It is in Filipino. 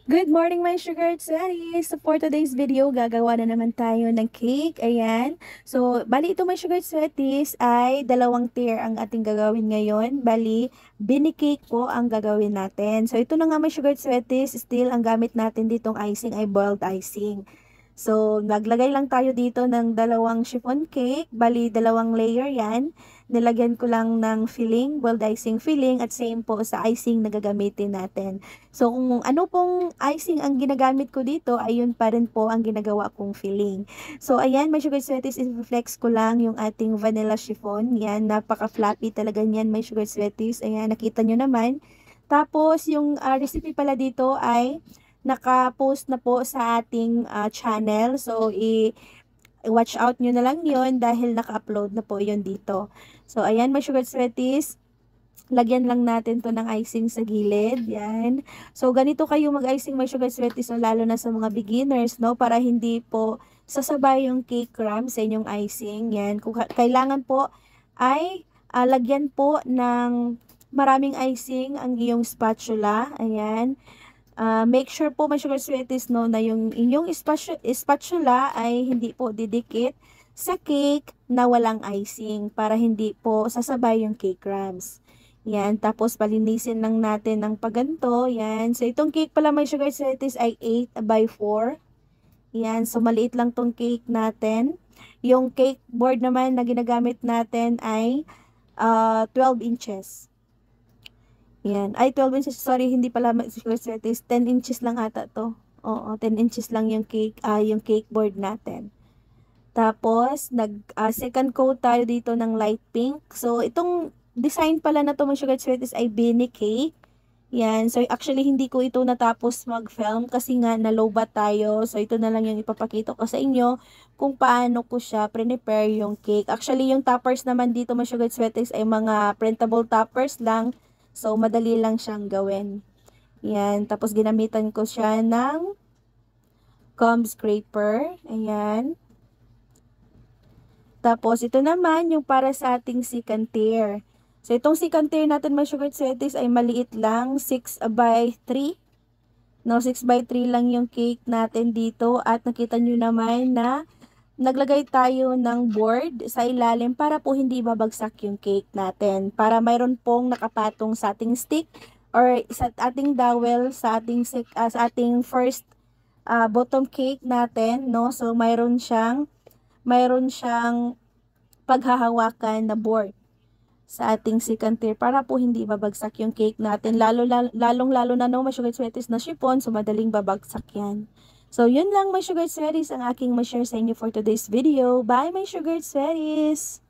Good morning, my sugar sweaties! So, for today's video, gagawa na naman tayo ng cake. Ayan. So, bali ito, my sugar sweaties, ay dalawang tier ang ating gagawin ngayon. Bali, bini cake po ang gagawin natin. So, ito na nga, my sugar sweaties, still ang gamit natin ditong icing ay boiled icing. So, naglagay lang tayo dito ng dalawang chiffon cake. Bali, dalawang layer yan. Nilagyan ko lang ng filling, boiled icing filling, at same po sa icing na gagamitin natin. So, kung ano pong icing ang ginagamit ko dito, ayun pa rin po ang ginagawa kong filling. So, ayan, my sugar sweaties, i-flex ko lang yung ating vanilla chiffon. Yan, napaka-fluffy talaga niyan, my sugar sweaties. Ayan, nakita nyo naman. Tapos, yung recipe pala dito ay naka-post na po sa ating channel. So, watch out nyo na lang yon dahil naka-upload na po yon dito. So, ayan, my sugar sweaties. Lagyan lang natin to ng icing sa gilid. Yan. So, ganito kayo mag-icing, my sugar sweaties, no? Lalo na sa mga beginners, no? Para hindi po sasabay yung cake crumbs sa inyong icing. Yan. Kung kailangan po ay lagyan po ng maraming icing ang iyong spatula. Ayan. Make sure po, my sugar sweeties, no, na yung inyong spatula ay hindi po didikit sa cake na walang icing para hindi po sasabay yung cake crumbs. Yan, tapos palinisin lang natin ng paganto. Yan, so itong cake pala, my sugar sweeties, ay 8 by 4. Yan, so maliit lang tong cake natin. Yung cake board naman na ginagamit natin ay 12 inches. Yan. Ay, 12 inches. Sorry, hindi pala sugar sweaties. 10 inches lang ata to. Oo, 10 inches lang yung cake board natin. Tapos, second coat tayo dito ng light pink. So, itong design pala na to, mga sugar sweaties, ay beanie cake. Yan. So, actually, hindi ko ito natapos mag-film kasi nga na-lowbat tayo. So, ito na lang yung ipapakita ko sa inyo kung paano ko siya prepare yung cake. Actually, yung toppers naman dito, mga sugar sweaties, ay mga printable toppers lang. So, madali lang siyang gawin. Yan. Tapos, ginamitan ko siya ng comb scraper. Ayan. Tapos, ito naman yung para sa ating second tier. So, itong second tier natin, mga sugar sweaties, ay maliit lang. 6 by 3. No, 6 by 3 lang yung cake natin dito. At nakita nyo naman na naglagay tayo ng board sa ilalim para po hindi babagsak yung cake natin. Para mayroon pong nakapatong sa ating stick or sa ating dowel sa ating first bottom cake natin, no? So mayroon siyang paghahawakan na board sa ating second tier para po hindi babagsak yung cake natin. Lalong-lalo na no, may sugar sweaties na chiffon, so madaling babagsak yan. So, yun lang, my sugar sweaties, ang aking ma-share sa inyo for today's video. Bye, my sugar sweaties!